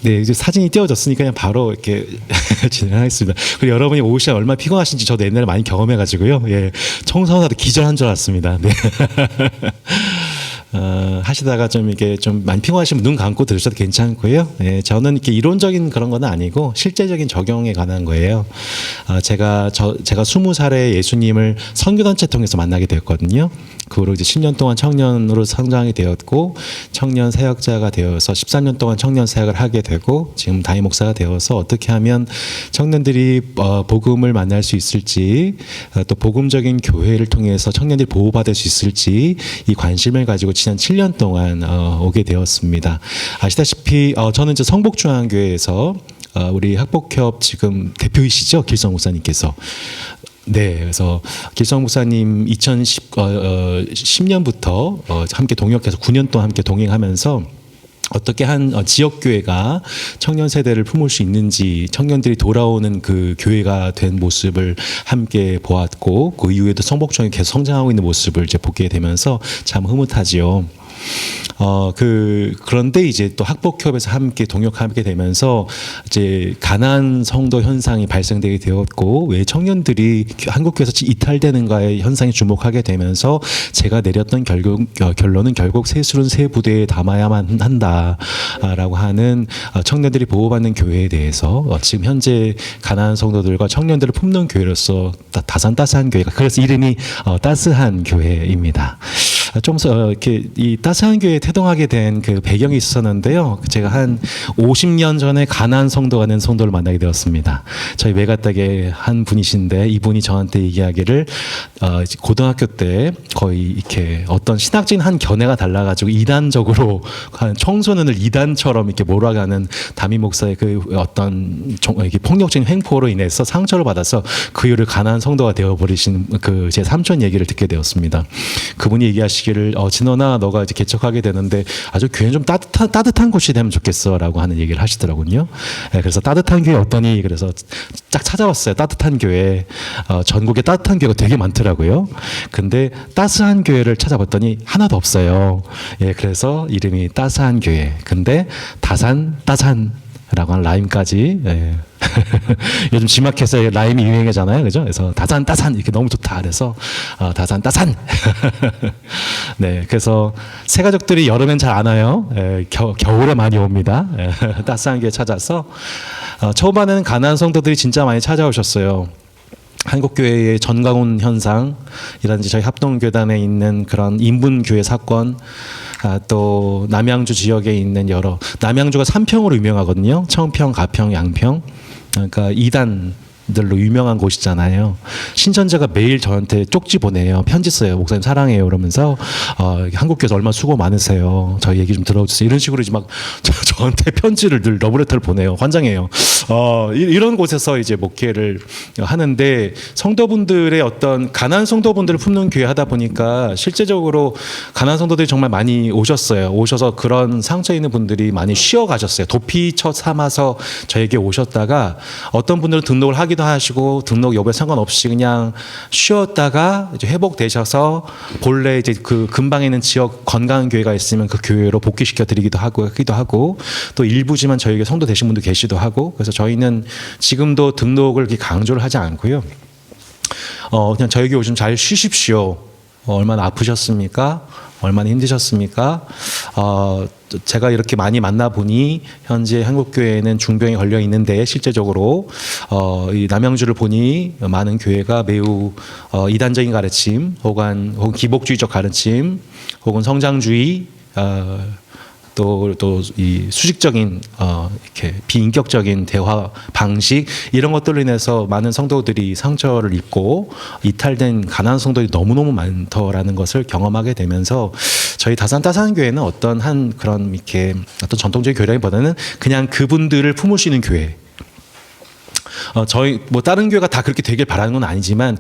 네, 이제 사진이 띄워졌으니까 그냥 바로 이렇게 진행하겠습니다. 그리고 여러분이 오시면 얼마나 피곤하신지 저도 옛날에 많이 경험해가지고요. 예, 청소하다 기절한 줄 알았습니다. 네. 하시다가 좀 이렇게 좀 많이 피곤하시면 눈 감고 들으셔도 괜찮고요. 예, 저는 이렇게 이론적인 그런 건 아니고 실제적인 적용에 관한 거예요. 제가 20살에 예수님을 선교단체 통해서 만나게 되었거든요. 그 후로 이제 10년 동안 청년으로 성장이 되었고 청년 사역자가 되어서 13년 동안 청년 사역을 하게 되고 지금 담임 목사가 되어서 어떻게 하면 청년들이 복음을 만날 수 있을지 또 복음적인 교회를 통해서 청년들이 보호받을 수 있을지 이 관심을 가지고 지난 7년 동안 오게 되었습니다. 아시다시피 저는 이제 성복중앙교회에서 우리 학복협 지금 대표이시죠? 길성 목사님께서. 네, 그래서 길성 목사님 2010년부터 함께 동역해서 9년 동안 함께 동행하면서 어떻게 한 지역교회가 청년 세대를 품을 수 있는지 청년들이 돌아오는 그 교회가 된 모습을 함께 보았고 그 이후에도 성복중앙이 계속 성장하고 있는 모습을 이제 보게 되면서 참 흐뭇하지요. 그런데 이제 또 학복협에서 함께 동역하게 되면서 이제 가난 성도 현상이 발생되게 되었고 왜 청년들이 한국교회에서 이탈되는가의 현상에 주목하게 되면서 제가 내렸던 결론은 결국 세술은 세 부대에 담아야만 한다라고 하는 청년들이 보호받는 교회에 대해서 지금 현재 가난 성도들과 청년들을 품는 교회로서 다산따스한 교회가 그래서 이름이 따스한 교회입니다. 좀 이렇게 이 따스한 교회에 태동하게 된 그 배경이 있었는데요. 제가 한 50년 전에 가나안 성도가 된 성도를 만나게 되었습니다. 저희 외가댁의 한 분이신데 이분이 저한테 이야기를 고등학교 때 거의 이렇게 어떤 신학적인 한 견해가 달라가지고 이단적으로 한 청소년을 이단처럼 이렇게 몰아가는 담임 목사의 그 어떤 이렇게 폭력적인 횡포로 인해서 상처를 받아서 그 이후를 가나안 성도가 되어버리신 그 제 삼촌 얘기를 듣게 되었습니다. 그분이 얘기하시기를 진원아 너가 이제 개척하게 되는데 아주 교회는 좀 따뜻한 곳이 되면 좋겠어라고 하는 얘기를 하시더라고요. 네, 그래서 따뜻한 교회 어떠니? 그래서 쫙 찾아봤어요. 따뜻한 교회 전국에 따뜻한 교회가 되게 많더라고요. 근데 따스한 교회를 찾아봤더니 하나도 없어요. 예, 그래서 이름이 따스한 교회. 근데 따산라고 하는 라임까지. 예. 요즘 지마켓에 라임이 유행이잖아요, 그죠? 그래서 따산 이렇게 너무 좋다. 그래서 따산. 네, 그래서 새 가족들이 여름엔 잘 안 와요. 겨울에 많이 옵니다. 따스한 교회 찾아서 초반에는 가난한 성도들이 진짜 많이 찾아오셨어요. 한국교회의 전광훈 현상이라든지 저희 합동교단에 있는 그런 인분교회 사건, 또 남양주 지역에 있는 남양주가 3평으로 유명하거든요. 청평, 가평, 양평. 그러니까 이단들로 유명한 곳이잖아요. 신천지가 매일 저한테 쪽지 보내요. 편지 써요. 목사님 사랑해요. 그러면서 한국교회에서 얼마나 수고 많으세요. 저희 얘기 좀 들어주세요. 이런 식으로 이제 막 저한테 편지를 늘 러브레터를 보내요. 환장해요. 이런 곳에서 이제 목회를 하는데 성도분들의 어떤 가난 성도분들을 품는 교회 하다 보니까 실제적으로 가난 성도들이 정말 많이 오셨어요. 오셔서 그런 상처 있는 분들이 많이 쉬어 가셨어요. 도피처 삼아서 저에게 오셨다가 어떤 분들은 등록을 하기도 하시고 등록 여부에 상관없이 그냥 쉬었다가 이제 회복되셔서 본래 이제 그 근방에 있는 지역 건강한 교회가 있으면 그 교회로 복귀시켜 드리기도 하고 또 일부지만 저에게 성도 되신 분도 계시도 하고 그래서 저희는 지금도 등록을 이렇게 강조를 하지 않고요. 그냥 저에게 오시면 잘 쉬십시오. 얼마나 아프셨습니까? 얼마나 힘드셨습니까? 제가 이렇게 많이 만나보니 현재 한국교회에는 중병에 걸려 있는데 실제적으로 이 남양주를 보니 많은 교회가 매우 이단적인 가르침 혹은 기복주의적 가르침 혹은 성장주의 또 이 수직적인 이렇게 비인격적인 대화 방식 이런 것들로 인해서 많은 성도들이 상처를 입고 이탈된 가난한 성도들이 너무너무 많더라는 것을 경험하게 되면서 저희 따스한 교회는 어떤 한 그런 이렇게 어떤 전통적인 교회라기보다는 그냥 그분들을 품을 수 있는 교회. 저희 뭐 다른 교회가 다 그렇게 되길 바라는 건 아니지만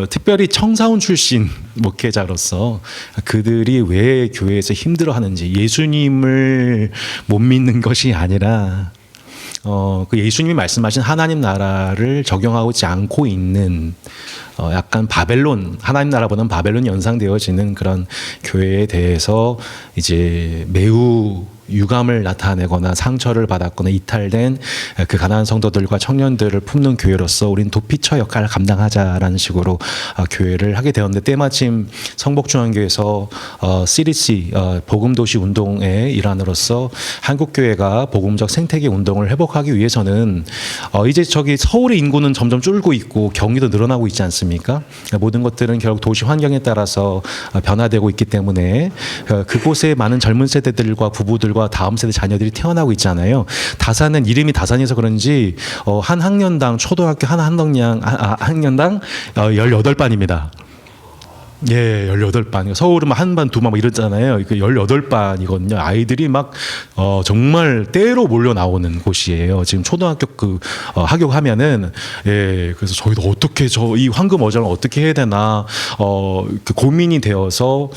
특별히 청사원 출신 목회자로서 그들이 왜 교회에서 힘들어하는지 예수님을 못 믿는 것이 아니라 그 예수님이 말씀하신 하나님 나라를 적용하지 않고 있는 약간 바벨론 하나님 나라보다는 바벨론 연상되어지는 그런 교회에 대해서 이제 매우 유감을 나타내거나 상처를 받았거나 이탈된 그 가난한 성도들과 청년들을 품는 교회로서 우린 도피처 역할을 감당하자라는 식으로 교회를 하게 되었는데, 때마침 성복중앙교회에서 CDC 복음도시 운동의 일환으로서 한국교회가 복음적 생태계 운동을 회복하기 위해서는 이제 저기 서울의 인구는 점점 줄고 있고 경기도 늘어나고 있지 않습니까? 모든 것들은 결국 도시 환경에 따라서 변화되고 있기 때문에 그곳에 많은 젊은 세대들과 부부들과 다음 세대 자녀들이 태어나고 있잖아요. 다산은 이름이 다산이어서 그런지 한 학년당 초등학교 한 학년당 18반입니다. 예, 18반. 서울은 한 반, 두 반 뭐 이랬잖아요. 18반이거든요. 아이들이 막 정말 때로 몰려 나오는 곳이에요. 지금 초등학교 하교하면은, 예, 그래서 저희도 어떻게 이 황금 어장을 어떻게 해야 되나 고민이 되어서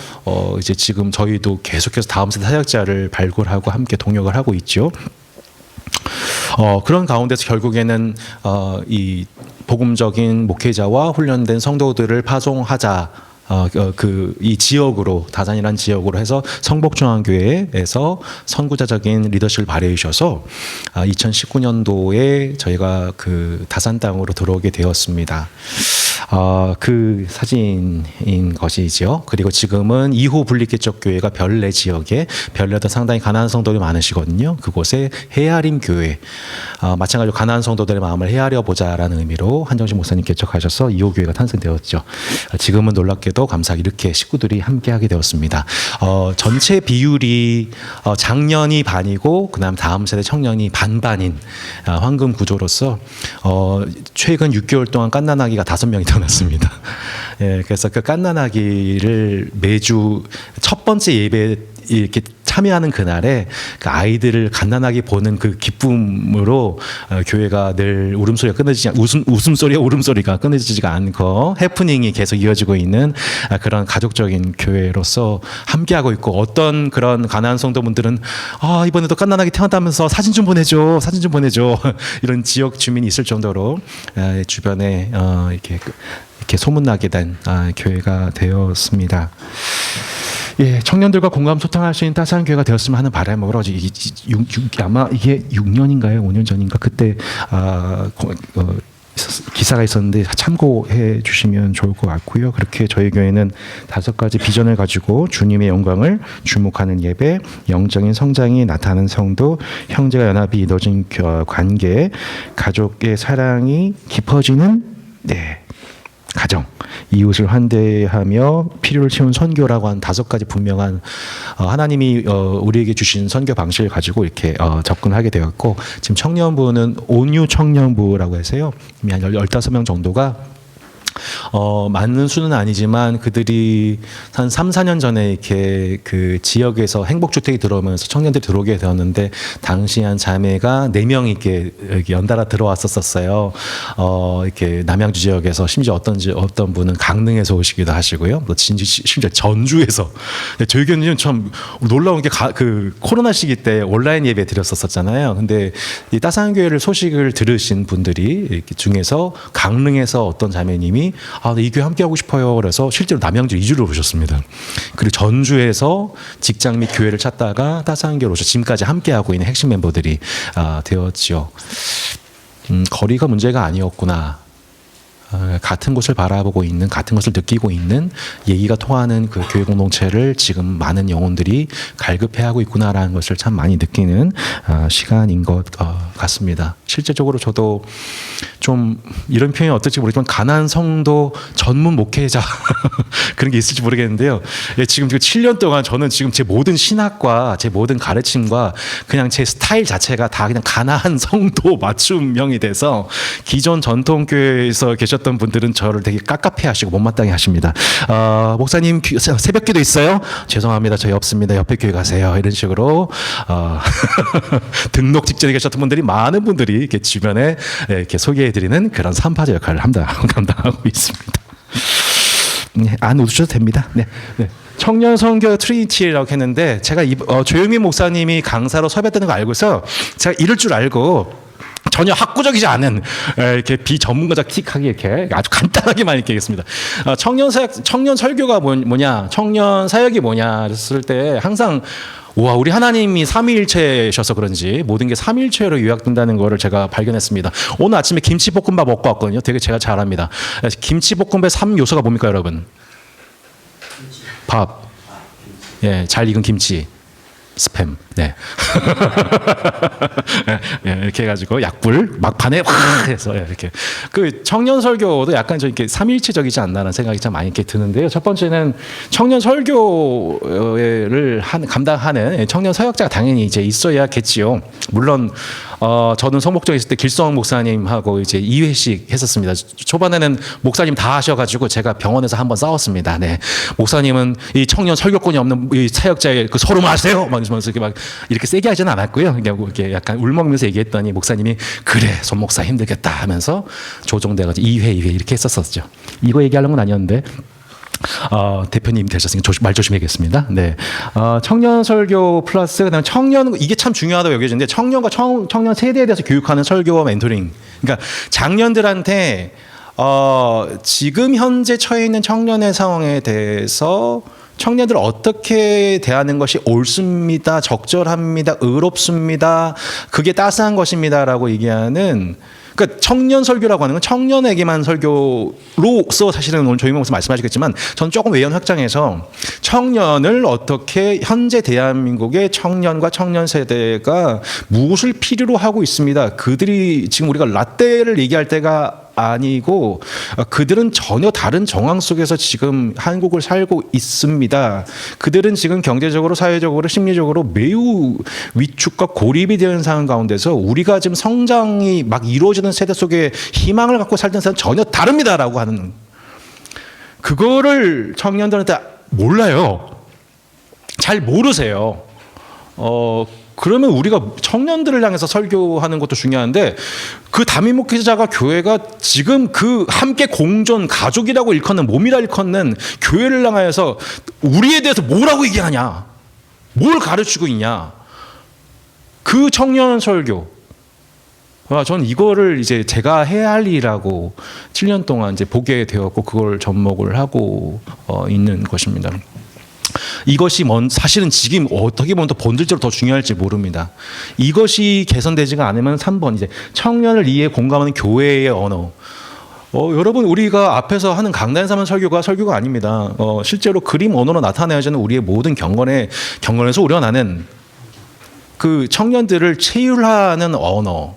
이제 지금 저희도 계속해서 다음 세대 사역자를 발굴하고 함께 동역을 하고 있죠. 그런 가운데서 결국에는 이 복음적인 목회자와 훈련된 성도들을 파송하자. 이 지역으로, 다산이라는 지역으로 해서 성복중앙교회에서 선구자적인 리더십을 발휘해 주셔서 2019년도에 저희가 그 다산 땅으로 들어오게 되었습니다. 그 사진인 것이죠. 그리고 지금은 2호 분리개척 교회가 별내 지역에, 별내도 상당히 가난한 성도들이 많으시거든요. 그곳에 헤아림 교회, 마찬가지로 가난한 성도들의 마음을 헤아려 보자라는 의미로 한정식 목사님 개척하셔서 2호 교회가 탄생되었죠. 지금은 놀랍게도 감사하게 이렇게 식구들이 함께하게 되었습니다. 전체 비율이 장년이 반이고 그다음 다음 세대 청년이 반반인 황금 구조로서 최근 6개월 동안 갓난아기가 5명이 태어났습니다. 예, 그래서 그 갓난아기를 매주 첫 번째 예배 이렇게 참여하는 그날에 그 아이들을 갓난아기 보는 그 기쁨으로 교회가 늘 웃음소리와 울음소리가 끊어지지가 않고 해프닝이 계속 이어지고 있는 그런 가족적인 교회로서 함께하고 있고, 어떤 그런 가난한 성도분들은 이번에도 갓난아기 태어났다면서 사진 좀 보내줘 이런 지역 주민이 있을 정도로 주변에 이렇게 소문나게 된 교회가 되었습니다. 예, 청년들과 공감 소통할 수 있는 따스한 교회가 되었으면 하는 바람으로 아마 이게 6년인가요? 5년 전인가? 그때 기사가 있었는데 참고해 주시면 좋을 것 같고요. 그렇게 저희 교회는 5가지 비전을 가지고 주님의 영광을 주목하는 예배, 영적인 성장이 나타나는 성도, 형제가 연합이 이루어진 관계, 가족의 사랑이 깊어지는 가정, 이웃을 환대하며 필요를 채운 선교라고 한 5가지 분명한 하나님이 우리에게 주신 선교 방식을 가지고 이렇게 접근하게 되었고, 지금 청년부는 온유 청년부라고 해서요, 한 15명 정도가 많은 수는 아니지만 그들이 한 3, 4년 전에 이렇게 그 지역에서 행복주택이 들어오면서 청년들이 들어오게 되었는데, 당시 한 자매가 4명이 이렇게 연달아 들어왔었어요. 이렇게 남양주 지역에서, 심지어 어떤 분은 강릉에서 오시기도 하시고요. 또 심지어 전주에서. 저희 교회는 참 놀라운 게 그 코로나 시기 때 온라인 예배 드렸었잖아요. 근데 이 따스한 교회를 소식을 들으신 분들이 이렇게 중에서 강릉에서 어떤 자매님이 이 교회 함께 하고 싶어요. 그래서 실제로 남양주 이주를 오셨습니다. 그리고 전주에서 직장 및 교회를 찾다가 따스한 교회로 오셔서 지금까지 함께 하고 있는 핵심 멤버들이 되었지요. 거리가 문제가 아니었구나. 같은 곳을 바라보고 있는, 같은 것을 느끼고 있는, 얘기가 통하는 그 교회 공동체를 지금 많은 영혼들이 갈급해하고 있구나라는 것을 참 많이 느끼는 시간인 것 같습니다. 실제적으로 저도 좀 이런 표현이 어떨지 모르지만 가난한 성도 전문 목회자 그런 게 있을지 모르겠는데요. 지금 7년 동안 저는 지금 제 모든 신학과 제 모든 가르침과 그냥 제 스타일 자체가 다 그냥 가난한 성도 맞춤형이 돼서, 기존 전통교회에서 계셨던 분들은 저를 되게 깝깝해하시고 못마땅해 하십니다. 목사님 새벽기도 있어요? 죄송합니다, 저희 없습니다. 옆에 교회 가세요. 이런 식으로 등록 직전에 계셨던 분들이, 많은 분들이 이렇게 주변에 이렇게 소개해드리는 그런 산파제 역할을 감당하고 있습니다. 안 웃으셔도 됩니다. 네. 청년 선교 트리니티라고 했는데, 제가 조영민 목사님이 강사로 섭외되는 거 알고서 제가 이럴 줄 알고 전혀 학구적이지 않은 이렇게 비전문가적 틱하게 이렇게 아주 간단하게만 이렇게 하겠습니다. 청년 설교가 뭐냐, 청년 사역이 뭐냐 했을 때 항상 와, 우리 하나님이 삼위일체셔서 그런지 모든 게 삼위일체로 요약된다는 거를 제가 발견했습니다. 오늘 아침에 김치볶음밥 먹고 왔거든요. 되게 제가 잘합니다. 김치볶음밥의 3요소가 뭡니까, 여러분? 밥, 예, 잘 익은 김치, 스팸, 네. 네, 이렇게 해가지고 약불 막판에 확 해서 이렇게 그 청년 설교도 약간 좀 이렇게 삼일체적이지 않나라는 생각이 참 많이 이렇게 드는데요. 첫 번째는 청년 설교를 감당하는 청년 사역자가 당연히 이제 있어야겠지요. 물론 저는 성목적에 있을 때 길성 목사님하고 이제 2회씩 했었습니다. 초반에는 목사님 다 하셔가지고 제가 병원에서 한번 싸웠습니다. 네, 목사님은 이 청년 설교권이 없는 이 사역자의 그 서로 마세요. 막 이렇게 막 이렇게 세게 하지는 않았고요. 그냥 이렇게 약간 울먹면서 얘기했더니 목사님이 그래 손 목사 힘들겠다 하면서 조정돼가지고 2회 이렇게 했었었죠. 이거 얘기하려는 건 아니었는데. 대표님 되셨으니까 말 조심해야겠습니다. 네, 청년 설교 플러스 그다음 청년 이게 참 중요하다고 여겨지는데 청년과 청년 세대에 대해서 교육하는 설교와 멘토링. 그러니까 장년들한테 지금 현재 처해 있는 청년의 상황에 대해서 청년들 어떻게 대하는 것이 옳습니다, 적절합니다, 의롭습니다, 그게 따스한 것입니다라고 얘기하는. 그러니까 청년 설교라고 하는 건 청년에게만 설교로서 사실은 오늘 조임호 목사 말씀하시겠지만 저는 조금 외연 확장해서 청년을 어떻게 현재 대한민국의 청년과 청년 세대가 무엇을 필요로 하고 있습니다. 그들이 지금 우리가 라떼를 얘기할 때가 아니고 그들은 전혀 다른 정황 속에서 지금 한국을 살고 있습니다. 그들은 지금 경제적으로, 사회적으로, 심리적으로 매우 위축과 고립이 되는 상황 가운데서 우리가 지금 성장이 막 이루어지는 세대 속에 희망을 갖고 살던 사람은 전혀 다릅니다라고 하는, 그거를 청년들한테 몰라요. 잘 모르세요. 그러면 우리가 청년들을 향해서 설교하는 것도 중요한데 그 담임 목회자가 교회가 지금 그 함께 공존 가족이라고 일컫는 몸이라 일컫는 교회를 향하여서 우리에 대해서 뭐라고 얘기하냐, 뭘 가르치고 있냐, 그 청년 설교. 저는 이거를 이제 제가 해야 할 일이라고 7년 동안 이제 보게 되었고 그걸 접목을 하고 있는 것입니다. 이것이 사실은 지금 어떻게 보면 더 본질적으로 더 중요할지 모릅니다. 이것이 개선되지가 않으면 3번 이제 청년을 이해 공감하는 교회의 언어. 여러분, 우리가 앞에서 하는 강단에서 하는 설교가 아닙니다. 실제로 그림 언어로 나타내야지는 우리의 모든 경건에서 우려나는 그 청년들을 체휼하는 언어.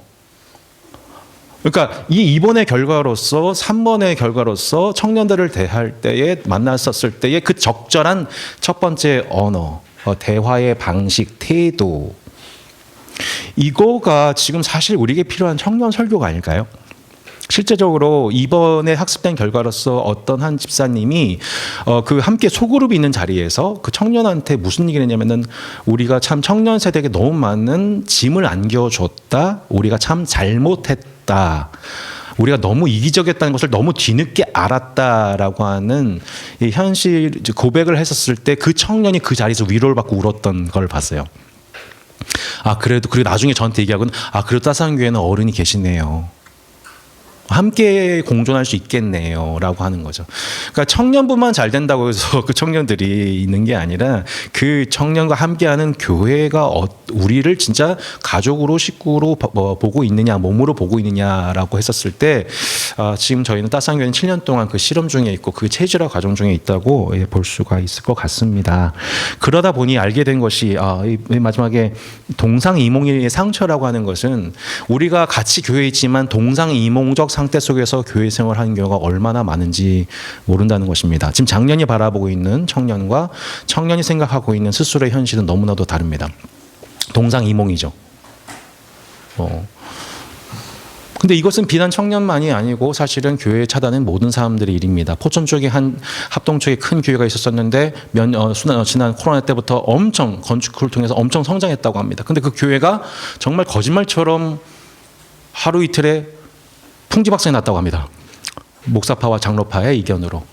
그러니까 이 2번의 결과로서 3번의 결과로서 청년들을 대할 때에 만났었을 때의 그 적절한 첫 번째 언어, 대화의 방식, 태도, 이거가 지금 사실 우리에게 필요한 청년 설교가 아닐까요? 실제적으로 이번에 학습된 결과로서 어떤 한 집사님이 그 함께 소그룹이 있는 자리에서 그 청년한테 무슨 얘기를 했냐면은 우리가 참 청년 세대에게 너무 많은 짐을 안겨줬다, 우리가 참 잘못했다, 우리가 너무 이기적이었다는 것을 너무 뒤늦게 알았다라고 하는 이 현실 고백을 했었을 때 그 청년이 그 자리에서 위로를 받고 울었던 걸 봤어요. 그리고 나중에 저한테 얘기하고는 그래도 따스한 교회는 어른이 계시네요. 함께 공존할 수 있겠네요 라고 하는 거죠. 그러니까 청년부만 잘 된다고 해서 그 청년들이 있는 게 아니라 그 청년과 함께하는 교회가 우리를 진짜 가족으로, 식구로 보고 있느냐, 몸으로 보고 있느냐라고 했었을 때 지금 저희는 따스한 교회는 7년 동안 그 실험 중에 있고 그 체질화 과정 중에 있다고 볼 수가 있을 것 같습니다. 그러다 보니 알게 된 것이 마지막에 동상이몽의 상처라고 하는 것은 우리가 같이 교회에 있지만 동상이몽적 상태 속에서 교회 생활하는 경우가 얼마나 많은지 모른다는 것입니다. 지금 작년이 바라보고 있는 청년과 청년이 생각하고 있는 스스로의 현실은 너무나도 다릅니다. 동상이몽이죠. 근데 이것은 비단 청년만이 아니고 사실은 교회에 차다는 모든 사람들의 일입니다. 포천 쪽에 합동 쪽에 큰 교회가 있었었는데 지난 코로나 때부터 엄청 건축을 통해서 엄청 성장했다고 합니다. 근데 그 교회가 정말 거짓말처럼 하루 이틀에 풍지박산이 났다고 합니다. 목사파와 장로파의 이견으로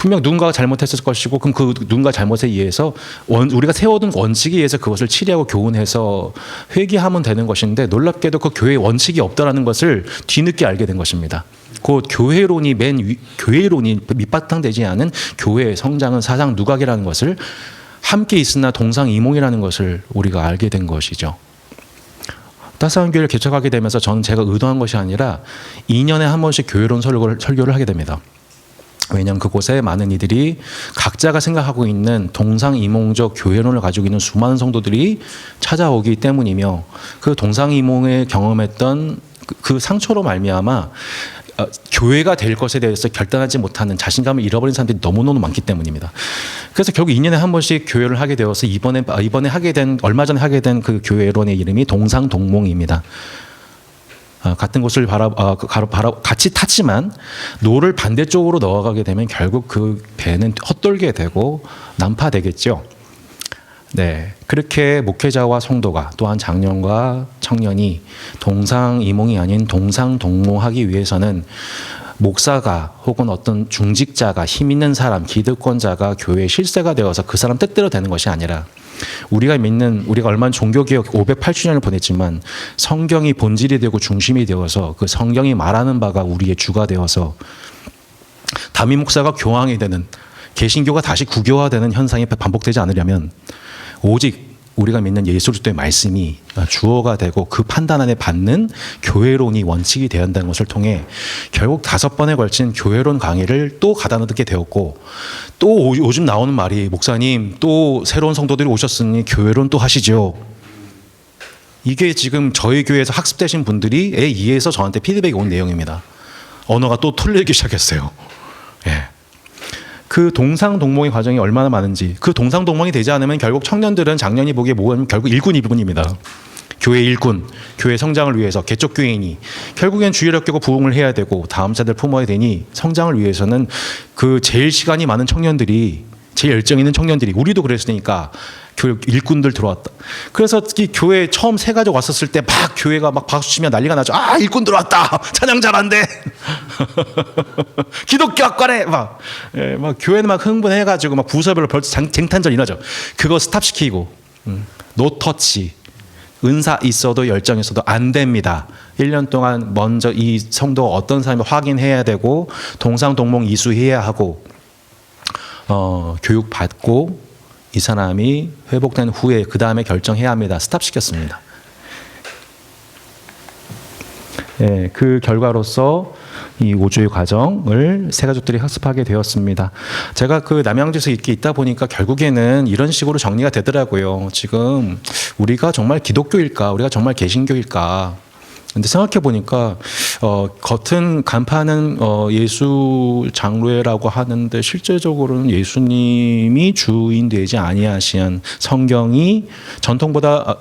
분명 누군가가 잘못했을 것이고 그럼 그 누군가 잘못에 의해서 우리가 세워둔 원칙에 의해서 그것을 치리하고 교훈해서 회개하면 되는 것인데 놀랍게도 그 교회에 원칙이 없다라는 것을 뒤늦게 알게 된 것입니다. 그 교회론이 교회론이 밑바탕되지 않은 교회의 성장은 사상 누각이라는 것을 함께 있으나 동상이몽이라는 것을 우리가 알게 된 것이죠. 따스한 교회를 개척하게 되면서 저는 제가 의도한 것이 아니라 2년에 한 번씩 교회론 설교를 하게 됩니다. 왜냐하면 그곳에 많은 이들이 각자가 생각하고 있는 동상이몽적 교회론을 가지고 있는 수많은 성도들이 찾아오기 때문이며 그 동상이몽에 경험했던 그 상처로 말미암아 교회가 될 것에 대해서 결단하지 못하는 자신감을 잃어버린 사람들이 너무너무 많기 때문입니다. 그래서 결국 2년에 한 번씩 교회를 하게 되어서 이번에 얼마 전에 하게 된 그 교회론의 이름이 동상동몽입니다. 같은 곳을 같이 탔지만 노를 반대쪽으로 넣어가게 되면 결국 그 배는 헛돌게 되고 난파되겠죠. 네, 그렇게 목회자와 성도가 또한 장년과 청년이 동상이몽이 아닌 동상동몽하기 위해서는 목사가 혹은 어떤 중직자가 힘 있는 사람, 기득권자가 교회의 실세가 되어서 그 사람 뜻대로 되는 것이 아니라 우리가 얼마나 종교개혁 508주년을 보냈지만 성경이 본질이 되고 중심이 되어서 그 성경이 말하는 바가 우리의 주가 되어서 담임 목사가 교황이 되는 개신교가 다시 구교화되는 현상이 반복되지 않으려면 오직 우리가 믿는 예수 그리스도의 말씀이 주어가 되고 그 판단 안에 받는 교회론이 원칙이 되어야 한다는 것을 통해 결국 5번에 걸친 교회론 강의를 또 가다 놓게 되었고 또 요즘 나오는 말이 목사님 또 새로운 성도들이 오셨으니 교회론 또 하시죠. 이게 지금 저희 교회에서 학습되신 분들이 의해서 저한테 피드백이 온 내용입니다. 언어가 또 틀리기 시작했어요. 예. 그 동상동몽의 과정이 얼마나 많은지 그 동상동몽이 되지 않으면 결국 청년들은 작년이 보기에 모은 결국 일꾼입니다. 교회 일꾼, 교회 성장을 위해서 개척교인이 결국엔 주일학 교고 부흥을 해야 되고 다음 세대를 품어야 되니 성장을 위해서는 그 제일 시간이 많은 청년들이 제일 열정 있는 청년들이 우리도 그랬으니까 교회 일꾼들 들어왔다. 그래서 이 교회 처음 새 가족 왔었을 때 막 교회가 막 박수치면 난리가 나죠. 아 일꾼 들어왔다. 찬양 잘한대. 기독교 학과래. 막 교회는 막 흥분해가지고 막 부서별로 벌써 쟁탈전이 나죠. 그거 스탑시키고 노터치. 은사 있어도 열정 있어도 안 됩니다. 1년 동안 먼저 이 성도가 어떤 사람을 확인해야 되고 동상동몽 이수해야 하고 교육받고 이 사람이 회복된 후에 그 다음에 결정해야 합니다. 스탑시켰습니다. 예, 그 결과로서 이 5주의 과정을 새 가족들이 학습하게 되었습니다. 제가 그 남양주에서 이렇게 있다 보니까 결국에는 이런 식으로 정리가 되더라고요. 지금 우리가 정말 기독교일까? 우리가 정말 개신교일까? 근데 생각해 보니까 겉은 간판은 예수 장로회라고 하는데 실제적으로는 예수님이 주인 되지 아니하시한 성경이 전통보다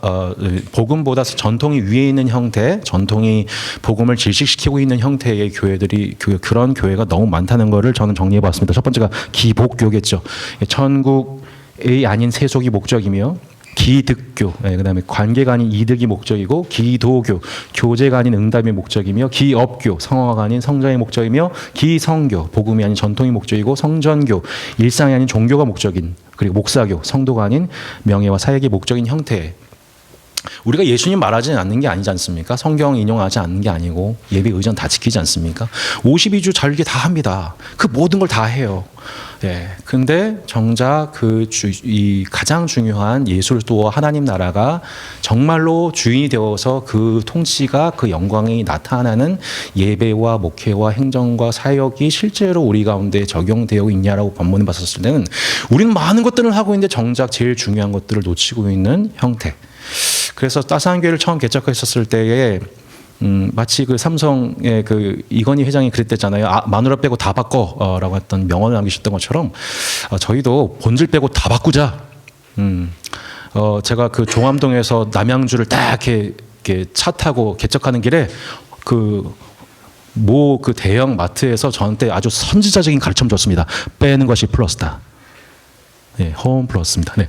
복음보다 전통이 위에 있는 형태, 전통이 복음을 질식시키고 있는 형태의 교회들이 그런 교회가 너무 많다는 것을 저는 정리해 봤습니다. 첫 번째가 기복교겠죠. 천국이 아닌 세속이 목적이며 기득교, 그다음에 관계가 아닌 이득이 목적이고 기도교, 교제가 아닌 응답이 목적이며 기업교, 성화가 아닌 성장의 목적이며 기성교, 복음이 아닌 전통이 목적이고 성전교, 일상이 아닌 종교가 목적인 그리고 목사교, 성도가 아닌 명예와 사역이 목적인 형태. 우리가 예수님 말하지 않는 게 아니지 않습니까? 성경 인용하지 않는 게 아니고 예배 의전 다 지키지 않습니까? 52주 자유게 다 합니다. 그 모든 걸 다 해요. 예. 근데 정작 이 가장 중요한 예수 그리스도와 하나님 나라가 정말로 주인이 되어서 그 통치가 그 영광이 나타나는 예배와 목회와 행정과 사역이 실제로 우리 가운데 적용되어 있냐라고 반문을 봤었을 때는 우리는 많은 것들을 하고 있는데 정작 제일 중요한 것들을 놓치고 있는 형태. 그래서 따스한 교회를 처음 개척했었을 때에 마치 그 삼성의 그 이건희 회장이 그랬댔잖아요. 마누라 빼고 다 바꿔라고 했던 명언을 남기셨던 것처럼 저희도 본질 빼고 다 바꾸자. 제가 그 종암동에서 남양주를 딱 이렇게 차 타고 개척하는 길에 그 대형 마트에서 저한테 아주 선지자적인 가르침 줬습니다. 빼는 것이 플러스다. 네, 홈 플러스입니다. 네.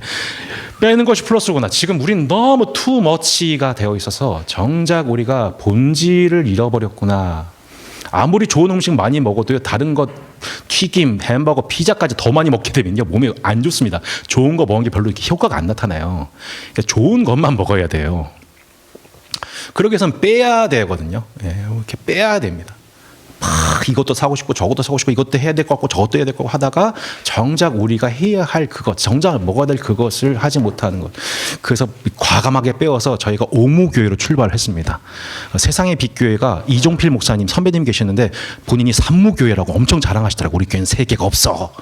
빼는 것이 플러스구나. 지금 우리는 너무 투머치가 되어 있어서 정작 우리가 본질을 잃어버렸구나. 아무리 좋은 음식 많이 먹어도요, 다른 것 튀김, 햄버거, 피자까지 더 많이 먹게 되면요 몸에 안 좋습니다. 좋은 거 먹은 게 별로 이렇게 효과가 안 나타나요. 그러니까 좋은 것만 먹어야 돼요. 그러기 위해서는 빼야 되거든요. 예, 이렇게 빼야 됩니다. 막 이것도 사고 싶고 저것도 사고 싶고 이것도 해야 될 것 같고 저것도 해야 될 것 같고 하다가 정작 우리가 해야 할 그것, 정작 먹어야 될 그것을 하지 못하는 것. 그래서 과감하게 빼어서 저희가 오무교회로 출발을 했습니다. 세상의 빛교회가 이종필 목사님 선배님 계시는데 본인이 산무교회라고 엄청 자랑하시더라고요. 우리 교회는 세계가 없어.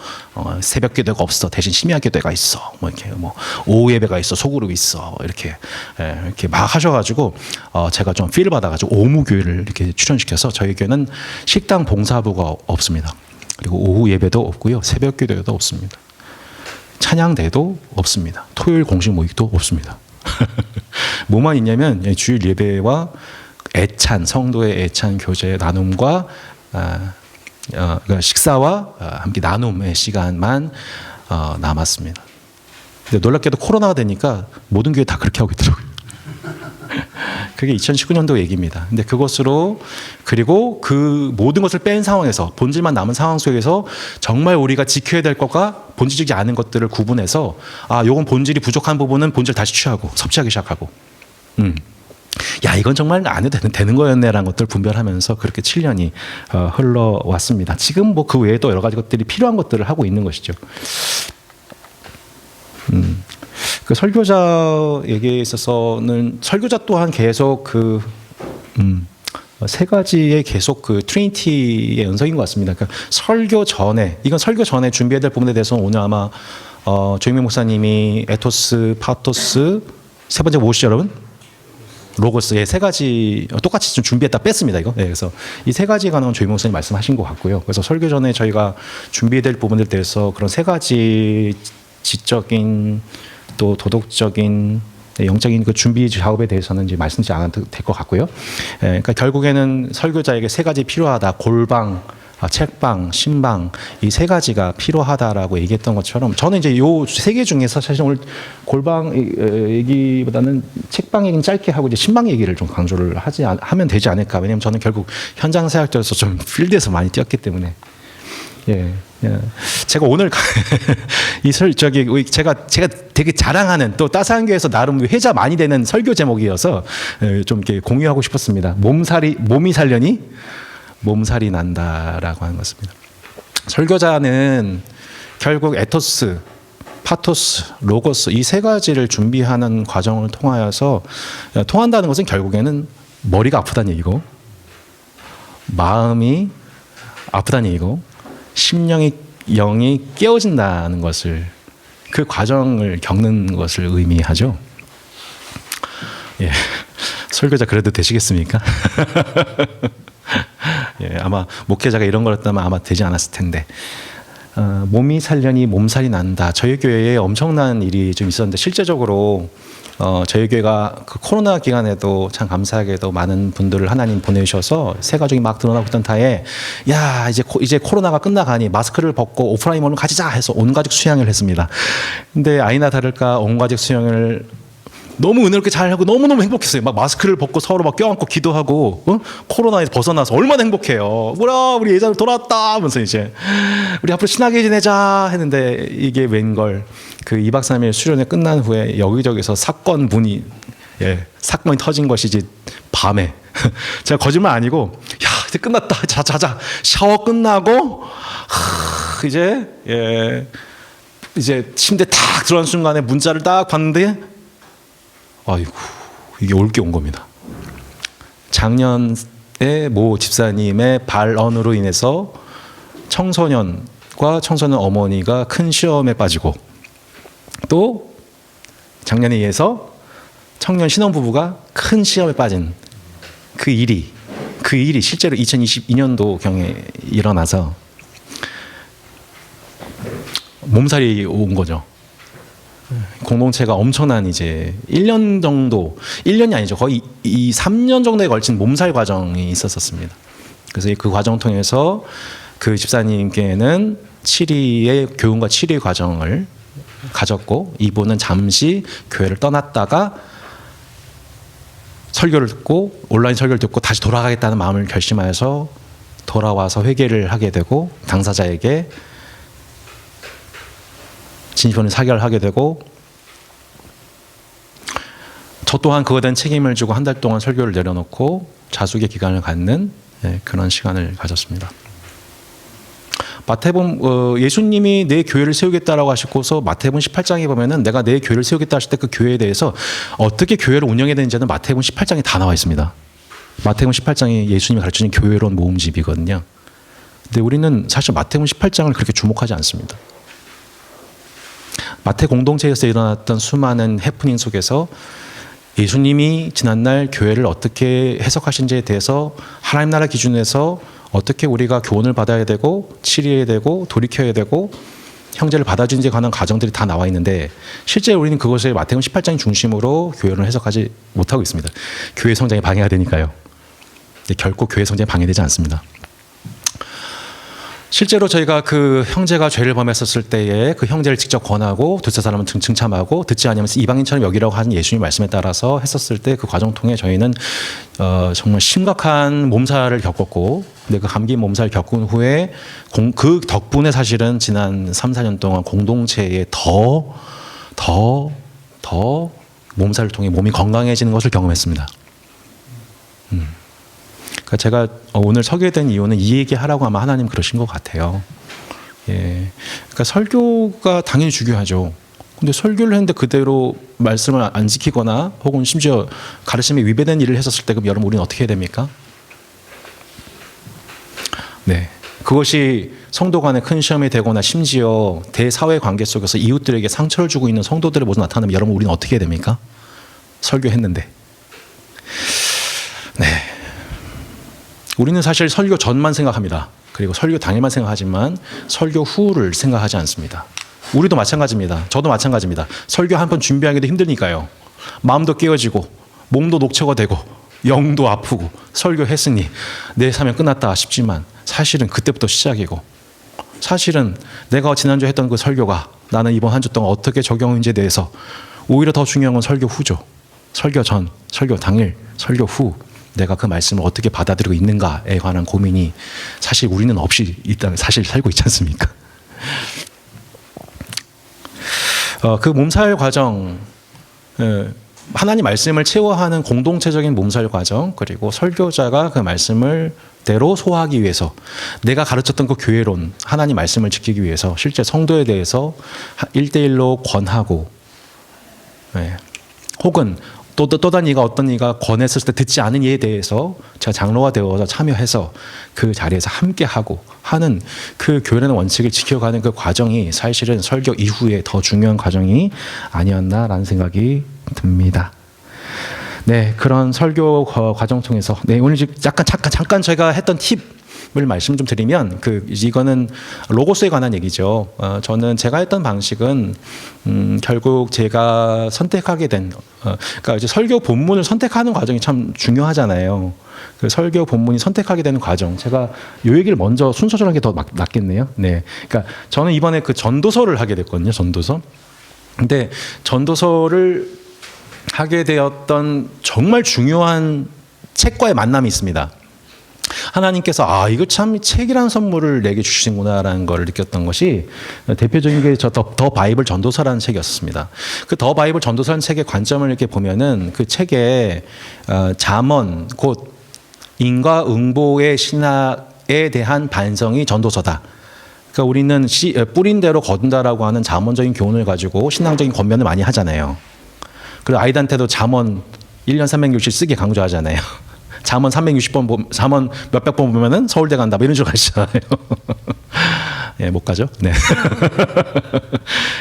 새벽기도가 없어. 대신 심야기도가 있어. 뭐 이렇게 뭐 오후 예배가 있어. 소그룹이 있어. 이렇게 이렇게 막 하셔가지고 제가 좀 필 받아가지고 오무교회를 이렇게 출연시켜서 저희 교회는 식당 봉사부가 없습니다. 그리고 오후 예배도 없고요. 새벽 기도도 없습니다. 찬양대도 없습니다. 토요일 공식 모임도 없습니다. 뭐만 있냐면 주일 예배와 애찬, 성도의 애찬 교제 나눔과 그러니까 식사와 함께 나눔의 시간만 남았습니다. 근데 놀랍게도 코로나가 되니까 모든 교회 다 그렇게 하고 있더라고요. 그게 2019년도 얘기입니다. 근데 그것으로 그리고 그 모든 것을 뺀 상황에서 본질만 남은 상황 속에서 정말 우리가 지켜야 될 것과 본질적이지 않은 것들을 구분해서 요건 본질이 부족한 부분은 본질 다시 취하고 섭취하기 시작하고 야 이건 정말 안 해도 되는 거였네라는 것들을 분별하면서 그렇게 7년이 흘러왔습니다. 지금 뭐 그 외에도 여러 가지 것들이 필요한 것들을 하고 있는 것이죠. 그 설교자에게 있어서는 설교자 또한 계속 세 가지의 계속 그 트리니티의 연속인 것 같습니다. 그러니까 설교 전에 이건 설교 전에 준비해야 될 부분에 대해서는 오늘 아마 조익민 목사님이 에토스, 파토스 세 번째 무엇이죠, 여러분? 로고스 세 가지 똑같이 좀 준비했다 뺐습니다 이거. 그래서 이 세 가지에 관한 조익민 목사님 말씀하신 것 같고요. 그래서 설교 전에 저희가 준비해야 될 부분들에 대해서 그런 세 가지 지적인 또 도덕적인 영적인 그 준비 작업에 대해서는 이제 말씀드리지 않아도 될 것 같고요. 그러니까 결국에는 설교자에게 세 가지 필요하다. 골방, 책방, 신방 이 세 가지가 필요하다라고 얘기했던 것처럼 저는 이제 요 세 개 중에서 사실 오늘 골방 얘기보다는 책방 얘기는 짧게 하고 이제 신방 얘기를 좀 강조를 하면 되지 않을까. 왜냐하면 저는 결국 현장 사역자로서 좀 필드에서 많이 뛰었기 때문에. 예. 제가 오늘 제가 되게 자랑하는 또 따스한교회에서 나름 회자 많이 되는 설교 제목이어서 좀 이렇게 공유하고 싶었습니다. 몸이 살려니 몸살이 난다라고 하는 것입니다. 설교자는 결국 에토스, 파토스, 로고스 이 세 가지를 준비하는 과정을 통하여서 통한다는 것은 결국에는 머리가 아프다는 얘기고 마음이 아프다는 얘기고 심령이 영이 깨어진다는 것을 그 과정을 겪는 것을 의미하죠. 예, 설교자 그래도 되시겠습니까? 예, 아마 목회자가 이런 거였다면 아마 되지 않았을 텐데 몸이 살려니 몸살이 난다. 저희 교회에 엄청난 일이 좀 있었는데 실제적으로 저희 교회가 그 코로나 기간에도 참 감사하게도 많은 분들을 하나님 보내주셔서 새 가족이 막 드러나고 있던 타에 야 이제 코로나가 끝나가니 마스크를 벗고 오프라인으로 가지자 해서 온 가족 수양을 했습니다. 근데 아니나 다를까 온 가족 수양을 너무 은혜롭게 잘하고 너무너무 행복했어요. 막 마스크를 벗고 서로 막 껴안고 기도하고 코로나에서 벗어나서 얼마나 행복해요. 뭐야 우리 예전으로 돌아왔다 하면서 이제 우리 앞으로 친하게 지내자 했는데 이게 웬걸 그 2박 3일 수련회 끝난 후에 여기저기서 사건이 사건이 터진 것이지 밤에 제가 거짓말 아니고 야 이제 끝났다 자자 샤워 끝나고 이제 침대 탁 들어간 순간에 문자를 딱 봤는데 아이고 이게 올 게 온 겁니다. 작년에 모 집사님의 발언으로 인해서 청소년과 청소년 어머니가 큰 시험에 빠지고 또 작년에 의해서 청년 신혼부부가 큰 시험에 빠진 그 일이 실제로 2022년도 경에 일어나서 몸살이 온 거죠. 공동체가 엄청난 이제 1년 정도, 1년이 아니죠. 거의 3년 정도에 걸친 몸살 과정이 있었습니다. 그래서 그 과정 통해서 그 집사님께는 교훈과 치료의 과정을 가졌고 이분은 잠시 교회를 떠났다가 설교를 듣고 온라인 설교를 듣고 다시 돌아가겠다는 마음을 결심하여서 돌아와서 회개를 하게 되고 당사자에게 진심으로 사과를 하게 되고 저 또한 그거에 대한 책임을 지고 한 달 동안 설교를 내려놓고 자숙의 기간을 갖는 그런 시간을 가졌습니다. 마태복음 예수님이 내 교회를 세우겠다라고 하시고서 마태복음 18장에 보면은 내가 내 교회를 세우겠다 하실 때 그 교회에 대해서 어떻게 교회를 운영해야 되는지는 마태복음 18장에 다 나와 있습니다. 마태복음 18장이 예수님이 가르치는 교회론 모음집이거든요. 근데 우리는 사실 마태복음 18장을 그렇게 주목하지 않습니다. 마태 공동체에서 일어났던 수많은 해프닝 속에서 예수님이 지난날 교회를 어떻게 해석하신지에 대해서 하나님 나라 기준에서 어떻게 우리가 교훈을 받아야 되고 치료해야 되고 돌이켜야 되고 형제를 받아주는지에 관한 과정들이 다 나와 있는데 실제 우리는 그것을 마태복음 18장 중심으로 교회를 해석하지 못하고 있습니다. 교회 성장이 방해가 되니까요. 근데 결코 교회 성장이 방해되지 않습니다. 실제로 저희가 그 형제가 죄를 범했었을 때에 그 형제를 직접 권하고 두세 사람은 증참하고 듣지 않으면 이방인처럼 여기라고 하는 예수님 말씀에 따라서 했었을 때 그 과정 통해 저희는 정말 심각한 몸살을 겪었고 근데 그 감기 몸살을 겪은 후에 그 덕분에 사실은 지난 3, 4년 동안 공동체에 더 몸살을 통해 몸이 건강해지는 것을 경험했습니다. 그러니까 제가 오늘 서게 된 이유는 이 얘기하라고 아마 하나님 그러신 것 같아요. 예, 그러니까 설교가 당연히 중요하죠. 근데 설교를 했는데 그대로 말씀을 안 지키거나 혹은 심지어 가르침에 위배된 일을 했었을 때 그럼 여러분 우리는 어떻게 해야 됩니까? 네, 그것이 성도 간의 큰 시험이 되거나 심지어 대사회 관계 속에서 이웃들에게 상처를 주고 있는 성도들의 모습 나타나면 여러분 우리는 어떻게 해야 됩니까? 설교했는데. 네. 우리는 사실 설교 전만 생각합니다. 그리고 설교 당일만 생각하지만 설교 후를 생각하지 않습니다. 우리도 마찬가지입니다. 저도 마찬가지입니다. 설교 한 번 준비하기도 힘드니까요. 마음도 깨어지고 몸도 녹초가 되고 영도 아프고 설교했으니 내 사명 끝났다 싶지만 사실은 그때부터 시작이고 사실은 내가 지난주에 했던 그 설교가 나는 이번 한 주 동안 어떻게 적용했는지에 대해서 오히려 더 중요한 건 설교 후죠. 설교 전, 설교 당일, 설교 후 내가 그 말씀을 어떻게 받아들이고 있는가에 관한 고민이 사실 우리는 없이 일단 사실 살고 있지 않습니까? 그 몸살 과정, 하나님 말씀을 채워하는 공동체적인 몸살 과정, 그리고 설교자가 그 말씀을 대로 소화하기 위해서 내가 가르쳤던 그 교회론, 하나님 말씀을 지키기 위해서 실제 성도에 대해서 1대1로 권하고 혹은 또 다른 이가 어떤 이가 권했을 때 듣지 않은 이에 대해서 제가 장로가 되어서 참여해서 그 자리에서 함께하고 하는 그 교회라는 원칙을 지켜가는 그 과정이 사실은 설교 이후에 더 중요한 과정이 아니었나라는 생각이 듭니다. 네, 그런 설교 과정 통해서 오늘 잠깐 제가 했던 팁을 말씀 좀 드리면 이거는 로고스에 관한 얘기죠. 저는 제가 했던 방식은 결국 제가 선택하게 된 그러니까 이제 설교 본문을 선택하는 과정이 참 중요하잖아요. 그 설교 본문이 선택하게 되는 과정. 제가 이 얘기를 먼저 순서대로 하는 게 더 낫겠네요. 네, 그러니까 저는 이번에 그 전도서를 하게 됐거든요. 전도서. 근데 전도서를 하게 되었던 정말 중요한 책과의 만남이 있습니다. 하나님께서 이거 참 책이라는 선물을 내게 주시는구나라는 걸 느꼈던 것이 대표적인 게 더 바이블 전도서라는 책이었습니다. 그 더 바이블 전도서라는 책의 관점을 이렇게 보면은 그 책에 잠언 곧 인과응보의 신학에 대한 반성이 전도서다. 그러니까 우리는 뿌린 대로 거둔다라고 하는 잠언적인 교훈을 가지고 신앙적인 권면을 많이 하잖아요. 그리고 아이들한테도 잠언 1년 360 쓰게 강조하잖아요. 잠언 360번 잠언 몇백 번 보면은 서울대 간다. 뭐 이런 식으로 가시잖아요. 예, 못 가죠. 네.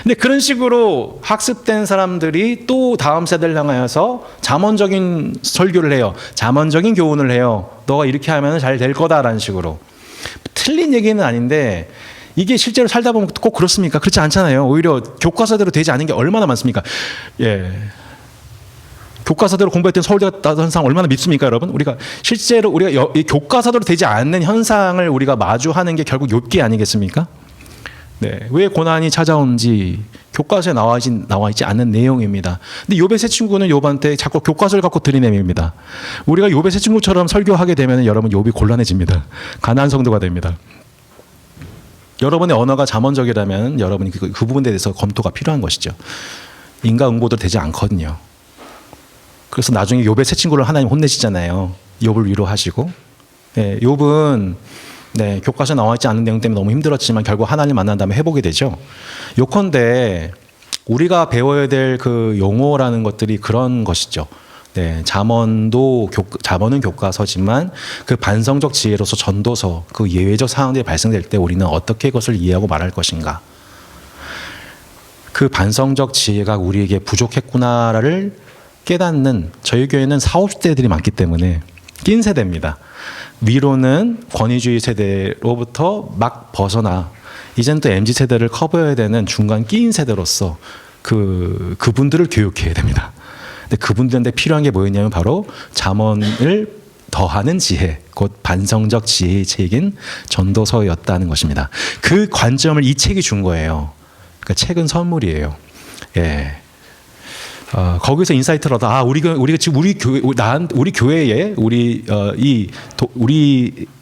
근데 그런 식으로 학습된 사람들이 또 다음 세대를 향하여서 잠언적인 설교를 해요. 잠언적인 교훈을 해요. 너가 이렇게 하면 잘 될 거다라는 식으로. 틀린 얘기는 아닌데 이게 실제로 살다 보면 꼭 그렇습니까? 그렇지 않잖아요. 오히려 교과서대로 되지 않은 게 얼마나 많습니까? 예. 교과서대로 공부했던 서울대 갔다 현상 얼마나 밉습니까, 여러분? 우리가 실제로 우리가 이 교과서대로 되지 않는 현상을 우리가 마주하는 게 결국 욥기 아니겠습니까? 네, 왜 고난이 찾아오는지 교과서에 나와 있지 않는 내용입니다. 근데 욥의 세 친구는 욥한테 자꾸 교과서를 갖고 들이냅니다. 우리가 욥의 세 친구처럼 설교하게 되면 여러분 욥이 곤란해집니다. 가난한 성도가 됩니다. 여러분의 언어가 잠언적이라면 여러분이 그 부분에 대해서 검토가 필요한 것이죠. 인과응보도 되지 않거든요. 그래서 나중에 욥의 세 친구를 하나님 혼내시잖아요. 욥을 위로하시고. 네, 욥은 교과서에 나와 있지 않은 내용 때문에 너무 힘들었지만 결국 하나님 만난 다음에 회복이 되죠. 요컨대 우리가 배워야 될 그 용어라는 것들이 그런 것이죠. 잠언은 교과서지만 그 반성적 지혜로서 전도서, 그 예외적 상황들이 발생될 때 우리는 어떻게 그것을 이해하고 말할 것인가. 그 반성적 지혜가 우리에게 부족했구나를 깨닫는, 저희 교회는 40, 50대들이 많기 때문에 낀 세대입니다. 위로는 권위주의 세대로부터 막 벗어나 이제는 또 MZ세대를 커버해야 되는 중간 끼인 세대로서 그분들을 교육해야 됩니다. 근데 그분들한테 필요한 게 뭐였냐면 바로 잠언을 더하는 지혜, 곧 반성적 지혜의 책인 전도서였다는 것입니다. 그 관점을 이 책이 준 거예요. 그러니까 책은 선물이에요. 예. 거기서 인사이트를 얻어 우리가 지금 우리 교회에 우리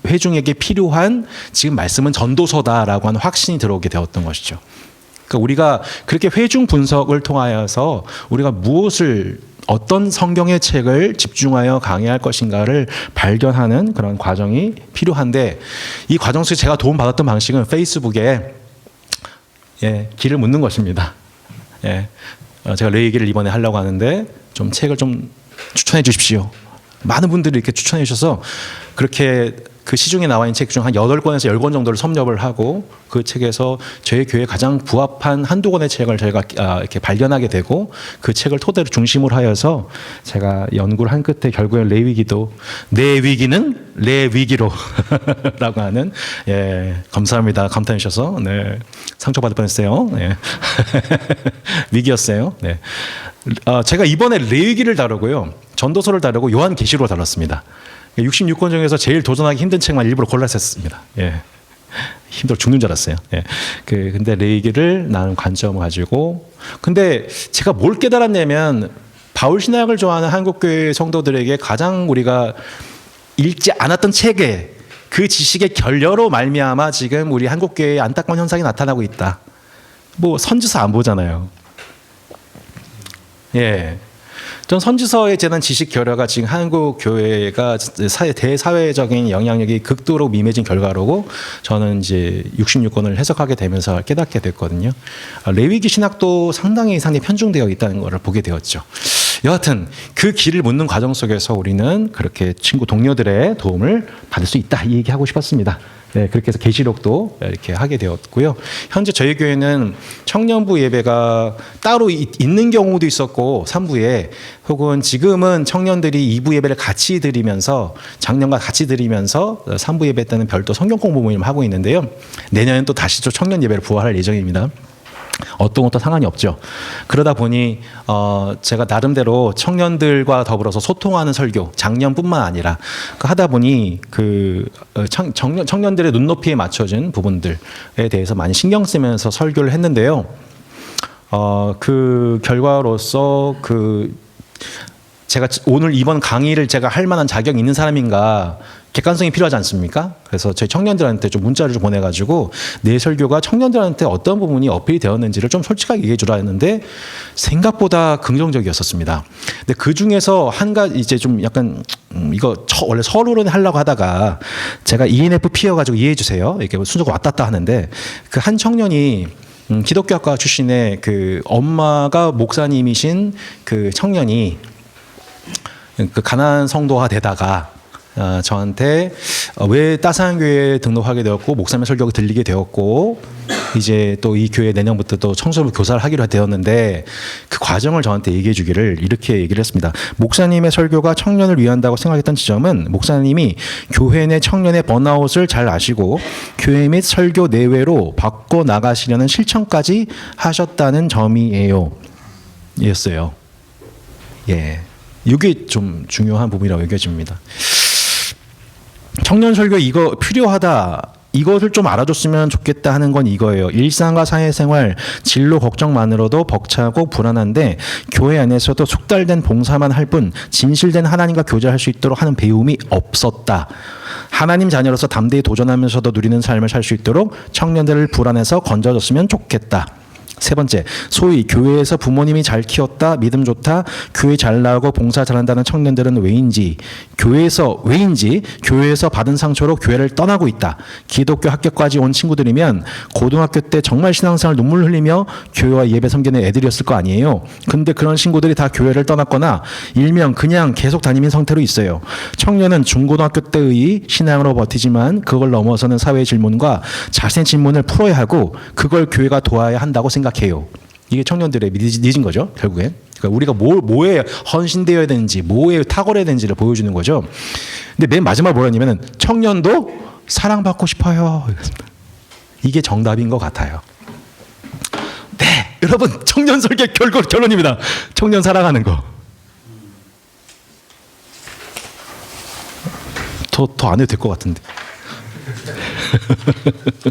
회중에게 필요한 지금 말씀은 전도서다라고 하는 확신이 들어오게 되었던 것이죠. 그러니까 우리가 그렇게 회중 분석을 통하여서 우리가 어떤 성경의 책을 집중하여 강의할 것인가를 발견하는 그런 과정이 필요한데, 이 과정 속에 제가 도움받았던 방식은 페이스북에 길을 묻는 것입니다. 제가 내 얘기를 이번에 하려고 하는데 좀 책을 좀 추천해 주십시오. 많은 분들이 이렇게 추천해 주셔서 그렇게 그 시중에 나와 있는 책 중 한 8권에서 10권 정도를 섭렵을 하고 그 책에서 저희 교회에 가장 부합한 한두 권의 책을 저희가 이렇게 발견하게 되고 그 책을 토대로 중심으로 하여서 제가 연구를 한 끝에 결국엔 레위기도 내 위기는 내 위기로 라고 하는, 감사합니다. 감탄해 주셔서 상처받을 뻔했어요. 위기였어요. 제가 이번에 레위기를 다루고요, 전도서를 다루고 요한계시록을 다뤘습니다. 66권 중에서 제일 도전하기 힘든 책만 일부러 골라서 했습니다. 힘들어 죽는 줄 알았어요. 근데 레위기를 나는 관점을 가지고, 근데 제가 뭘 깨달았냐면 바울 신학을 좋아하는 한국교회 성도들에게 가장 우리가 읽지 않았던 책에 그 지식의 결여로 말미암아 지금 우리 한국교회에 안타까운 현상이 나타나고 있다. 뭐 선지서 안 보잖아요. 전 선지서에 대한 지식 결여가 지금 한국 교회가 대사회적인 영향력이 극도로 미매진 결과로고, 저는 이제 66권을 해석하게 되면서 깨닫게 됐거든요. 레위기 신학도 상당히 편중되어 있다는 것을 보게 되었죠. 여하튼 그 길을 묻는 과정 속에서 우리는 그렇게 친구 동료들의 도움을 받을 수 있다, 이 얘기하고 싶었습니다. 그렇게 해서 계시록도 이렇게 하게 되었고요. 현재 저희 교회는 청년부 예배가 따로 있는 경우도 있었고 3부에, 혹은 지금은 청년들이 2부 예배를 같이 드리면서 작년과 같이 드리면서 3부 예배 때는 별도 성경 공부 모임을 하고 있는데요. 내년엔 또 다시 또 청년 예배를 부활할 예정입니다. 어떤 것도 상관이 없죠. 그러다 보니 제가 나름대로 청년들과 더불어서 소통하는 설교, 작년뿐만 아니라 하다 보니 청년들의 눈높이에 맞춰진 부분들에 대해서 많이 신경 쓰면서 설교를 했는데요. 그 결과로서 제가 오늘 이번 강의를 제가 할 만한 자격이 있는 사람인가, 객관성이 필요하지 않습니까? 그래서 저희 청년들한테 좀 문자를 좀 보내가지고 내 설교가 청년들한테 어떤 부분이 어필이 되었는지를 좀 솔직하게 얘기해 주라 했는데 생각보다 긍정적이었었습니다. 근데 그 중에서 한 가지 이제 좀 약간 이거 원래 서론을 하려고 하다가 제가 ENFP여가지고 이해해 주세요. 이렇게 순서가 왔다 갔다 하는데, 그 한 청년이 기독교학과 출신의 그 엄마가 목사님이신 그 청년이 그 가난한 성도가 되다가 저한테 왜 따스한 교회에 등록하게 되었고 목사님 설교가 들리게 되었고 이제 또 이 교회 내년부터 또 청소부 교사를 하기로 되었는데, 그 과정을 저한테 얘기해 주기를 이렇게 얘기를 했습니다. 목사님의 설교가 청년을 위한다고 생각했던 지점은 목사님이 교회 내 청년의 번아웃을 잘 아시고 교회 및 설교 내외로 바꿔 나가시려는 실천까지 하셨다는 점이에요. 였어요. 이게 좀 중요한 부분이라고 여겨집니다. 청년 설교 이거 필요하다. 이것을 좀 알아줬으면 좋겠다 하는 건 이거예요. 일상과 사회생활, 진로 걱정만으로도 벅차고 불안한데 교회 안에서도 숙달된 봉사만 할 뿐 진실된 하나님과 교제할 수 있도록 하는 배움이 없었다. 하나님 자녀로서 담대히 도전하면서도 누리는 삶을 살 수 있도록 청년들을 불안해서 건져줬으면 좋겠다. 세 번째, 소위 교회에서 부모님이 잘 키웠다, 믿음 좋다, 교회 잘 나오고 봉사 잘한다는 청년들은 왜인지 교회에서 받은 상처로 교회를 떠나고 있다. 기독교 학교까지 온 친구들이면 고등학교 때 정말 신앙생활 눈물 흘리며 교회와 예배 섬기는 애들이었을 거 아니에요. 근데 그런 친구들이 다 교회를 떠났거나 일명 그냥 계속 다니는 상태로 있어요. 청년은 중고등학교 때의 신앙으로 버티지만 그걸 넘어서는 사회의 질문과 자신의 질문을 풀어야 하고 그걸 교회가 도와야 한다고 생각해요. 이게 청년들의 니즈인 거죠, 결국엔. 그러니까 우리가 뭐에 헌신되어야 되는지, 뭐에 탁월해야 되는지를 보여주는 거죠. 근데 맨 마지막 뭐라 했냐면은 청년도 사랑받고 싶어요. 이게 정답인 것 같아요. 네, 여러분 청년 설계 결론입니다. 청년 사랑하는 거. 더 안 해도 될 것 같은데.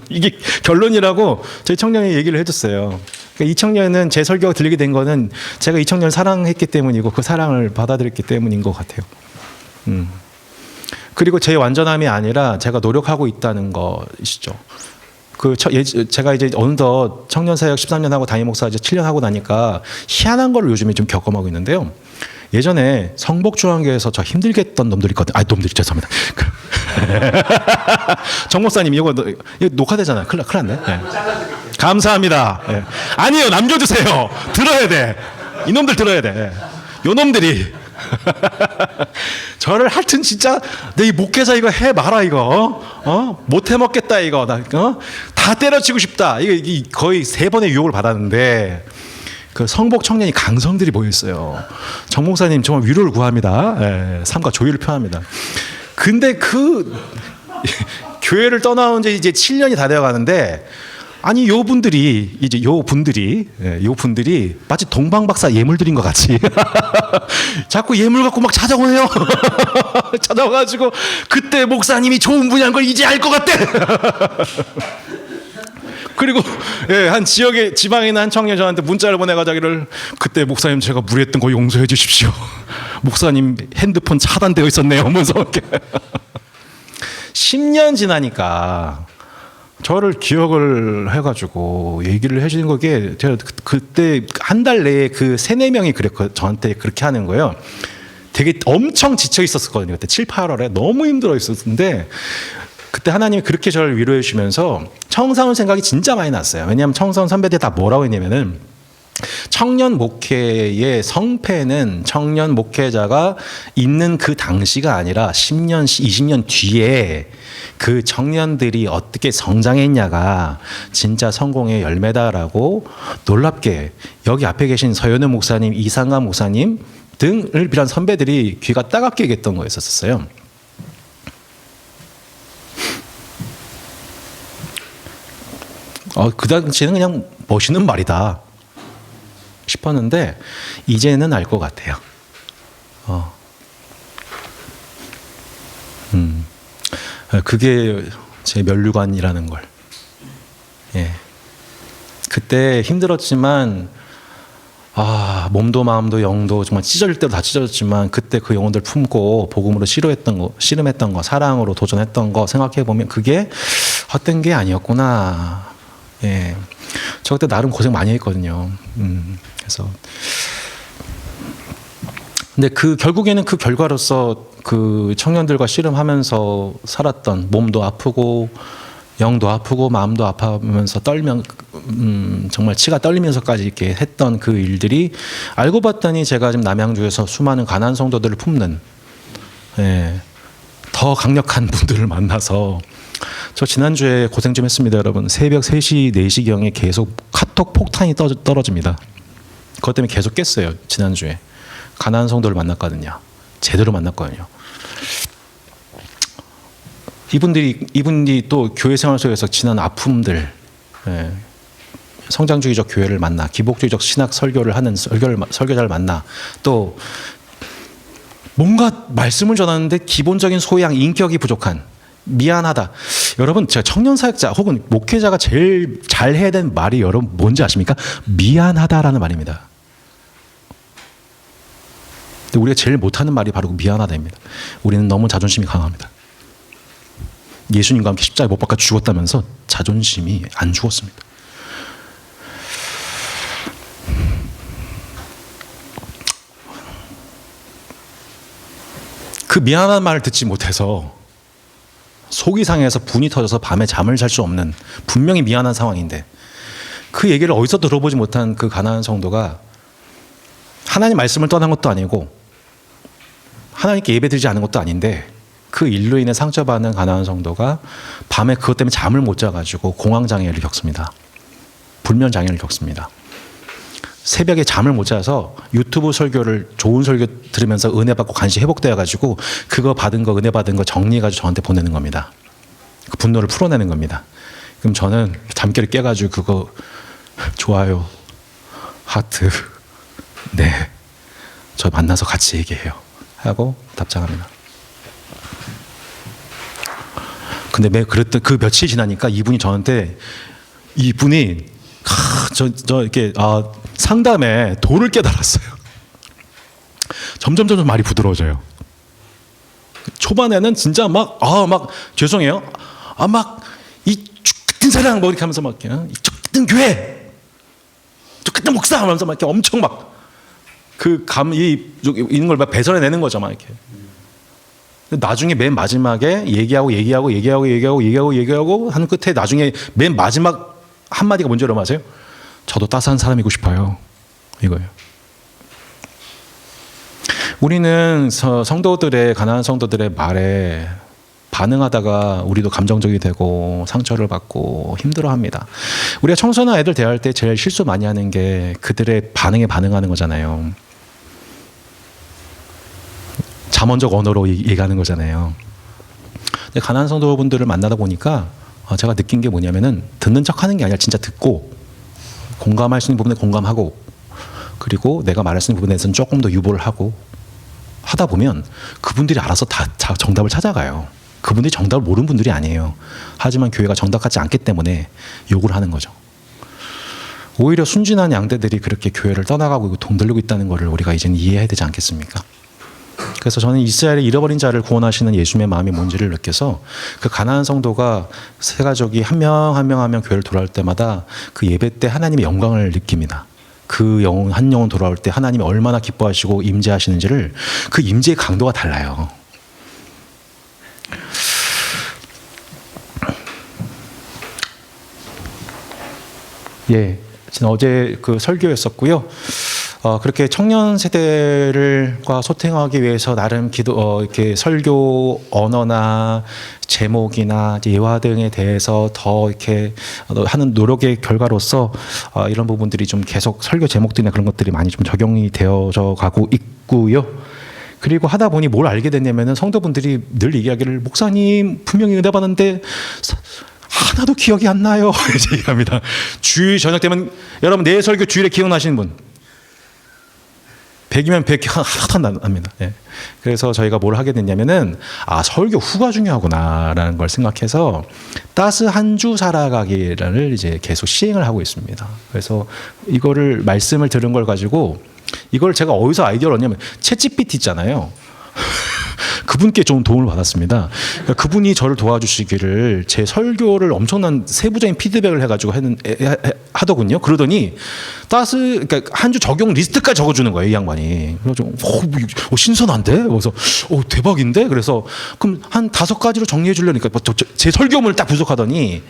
이게 결론이라고 저희 청년이 얘기를 해줬어요. 그러니까 이 청년은 제 설교가 들리게 된 거는 제가 이 청년을 사랑했기 때문이고 그 사랑을 받아들였기 때문인 것 같아요. 그리고 제 완전함이 아니라 제가 노력하고 있다는 것이죠. 제가 이제 어느덧 청년사역 13년 하고 담임 목사 이제 7년 하고 나니까 희한한 걸 요즘에 좀 경험하고 있는데요. 예전에 성복중앙교회에서 저 힘들게 했던 놈들이 있거든요. 놈들이 죄송합니다. 정 목사님 이거 녹화되잖아요. 큰일 났네. 네. 감사합니다. 네. 아니에요. 남겨주세요. 들어야 돼. 이놈들 들어야 돼. 네. 요놈들이 저를 하여튼 진짜 내 이 목회자 이거 해 마라 이거 못 해먹겠다 이거 다 때려치고 싶다. 이게 거의 3번의 유혹을 받았는데 그 성복 청년이 강성들이 모였어요. 정 목사님 정말 위로를 구합니다. 예, 삶과 조율을 표합니다. 근데 그 교회를 떠나온 지 이제 7년이 다 되어 가는데 아니 요 분들이 마치 동방박사 예물들인 것 같이 자꾸 예물 갖고 막 찾아오네요. 찾아와가지고 그때 목사님이 좋은 분야인 걸 이제 알 것 같대. 그리고 한 지방에 있는 한 청년 저한테 문자를 보내가자기를 그때 목사님 제가 무리했던 거 용서해 주십시오. 목사님 핸드폰 차단되어 있었네요. 하면서 10년 지나니까 저를 기억을 해가지고 얘기를 해주는 거게 제가 그때 한 달 내에 그 3-4명이 저한테 그렇게 하는 거예요. 되게 엄청 지쳐 있었거든요. 그때 7, 8월에 너무 힘들어 있었는데 그때 하나님이 그렇게 저를 위로해 주시면서 청사원 생각이 진짜 많이 났어요. 왜냐하면 청사원 선배들이 다 뭐라고 했냐면은 청년 목회의 성패는 청년 목회자가 있는 그 당시가 아니라 10년, 20년 뒤에 그 청년들이 어떻게 성장했냐가 진짜 성공의 열매다라고 놀랍게 여기 앞에 계신 서현우 목사님, 이상감 목사님 등을 비롯한 선배들이 귀가 따갑게 얘기했던 거였었어요. 그 당시에는 그냥 멋있는 말이다 싶었는데 이제는 알 것 같아요. 그게 제 면류관이라는 걸. 예. 그때 힘들었지만 몸도 마음도 영도 정말 찢어질 때도 다 찢어졌지만 그때 그 영혼들 품고 복음으로 씨름했던 거, 사랑으로 도전했던 거 생각해 보면 그게 헛된 게 아니었구나. 예, 저 그때 나름 고생 많이 했거든요. 그래서 근데 결국에는 그 결과로서 그 청년들과 씨름하면서 살았던 몸도 아프고 영도 아프고 마음도 아파하면서 정말 치가 떨리면서까지 이렇게 했던 그 일들이 알고 봤더니 제가 지금 남양주에서 수많은 가난 성도들을 품는 더 강력한 분들을 만나서 저 지난주에 고생 좀 했습니다, 여러분. 새벽 3시, 4시경에 계속 카톡 폭탄이 떨어집니다. 그것 때문에 계속 깼어요, 지난주에. 가난한 성도를 만났거든요. 제대로 만났거든요. 이분들이 또 교회 생활 속에서 지난 아픔들, 성장주의적 교회를 만나, 기복주의적 신학 설교를 하는 설교자를 만나, 또 뭔가 말씀을 전하는데 기본적인 소양, 인격이 부족한 미안하다. 여러분, 제가 청년 사역자 혹은 목회자가 제일 잘 해야 되는 말이 여러분 뭔지 아십니까? 미안하다라는 말입니다. 근데 우리가 제일 못하는 말이 바로 미안하다입니다. 우리는 너무 자존심이 강합니다. 예수님과 함께 십자가에 못 박아 죽었다면서 자존심이 안 죽었습니다. 그 미안한 말을 듣지 못해서 속이 상해서 분이 터져서 밤에 잠을 잘 수 없는, 분명히 미안한 상황인데 그 얘기를 어디서 들어보지 못한 그 가난한 성도가 하나님 말씀을 떠난 것도 아니고 하나님께 예배드리지 않은 것도 아닌데 그 일로 인해 상처받는 가난한 성도가 밤에 그것 때문에 잠을 못 자가지고 공황장애를 겪습니다. 불면장애를 겪습니다. 새벽에 잠을 못 자서 유튜브 설교를, 좋은 설교 들으면서 은혜 받고 간신히 회복되어 가지고 그거 받은 거, 은혜 받은 거 정리해 가지고 저한테 보내는 겁니다. 그 분노를 풀어내는 겁니다. 그럼 저는 잠결에 깨가지고 그거 좋아요, 하트, 네, 저 만나서 같이 얘기해요 하고 답장합니다. 근데 그랬던 그 며칠 지나니까 이분이 저한테, 저 이렇게 상담에 도를 깨달았어요. 점점 말이 부드러워져요. 초반에는 진짜 죄송해요. 이 죽같은 사랑 이렇게 하면서 이 죽같은 교회, 죽같은 목사 하면서 이렇게 엄청 그 감이 있는 걸 배설해내는 거죠, 이렇게. 나중에 맨 마지막에 얘기하고 하는 끝에 나중에 맨 마지막 한마디가 뭔지 여러분 아세요? 저도 따스한 사람이고 싶어요. 이거예요. 우리는 가난한 성도들의 말에 반응하다가 우리도 감정적이 되고 상처를 받고 힘들어합니다. 우리가 청소년 애들 대할 때 제일 실수 많이 하는 게 그들의 반응에 반응하는 거잖아요. 잠언적 언어로 얘기하는 거잖아요. 근데 가난한 성도분들을 만나다 보니까 제가 느낀 게 뭐냐면은 듣는 척하는 게 아니라 진짜 듣고 공감할 수 있는 부분에 공감하고 그리고 내가 말할 수 있는 부분에서는 조금 더 유보를 하고 하다 보면 그분들이 알아서 다 정답을 찾아가요. 그분들이 정답을 모르는 분들이 아니에요. 하지만 교회가 정답 같지 않기 때문에 욕을 하는 거죠. 오히려 순진한 양떼들이 그렇게 교회를 떠나가고 돈 들고 있다는 것을 우리가 이제는 이해해야 되지 않겠습니까? 그래서 저는 이스라엘의 잃어버린 자를 구원하시는 예수님의 마음이 뭔지를 느껴서 그 가난한 성도가 세 가족이 한 명 한 명 교회를 돌아올 때마다 그 예배 때 하나님의 영광을 느낍니다. 그 영혼 한 영혼 돌아올 때 하나님이 얼마나 기뻐하시고 임재하시는지를, 그 임재의 강도가 달라요. 예, 어제 그 설교였었고요. 그렇게 청년 세대를과 소통하기 위해서 나름 이렇게 설교 언어나 제목이나 예화 등에 대해서 더 이렇게 하는 노력의 결과로서 이런 부분들이 좀 계속 설교 제목들이나 그런 것들이 많이 좀 적용이 되어져 가고 있고요. 그리고 하다 보니 뭘 알게 됐냐면은 성도분들이 늘 얘기하기를, 목사님 분명히 은혜 받았는데 하나도 기억이 안 나요. 이렇게 얘기합니다. 주일 저녁 되면, 여러분 내 설교 주일에 기억나시는 분? 100이면 100 하나도 안 납니다. 예. 그래서 저희가 뭘 하게 됐냐면은, 설교 후가 중요하구나라는 걸 생각해서 따스한 주 살아가기를 이제 계속 시행을 하고 있습니다. 그래서 이거를 말씀을 들은 걸 가지고, 이걸 제가 어디서 아이디어를 얻냐면 챗GPT 있잖아요. 그분께 좀 도움을 받았습니다. 그러니까 그분이 저를 도와주시기를 제 설교를 엄청난 세부적인 피드백을 해가지고 하더군요. 그러더니 그러니까 한 주 적용 리스트까지 적어주는 거예요, 이 양반이. 그래서 신선한데? 그래서 대박인데? 그래서 그럼 한 5가지로 정리해 주려니까 제 설교문을 딱 분석하더니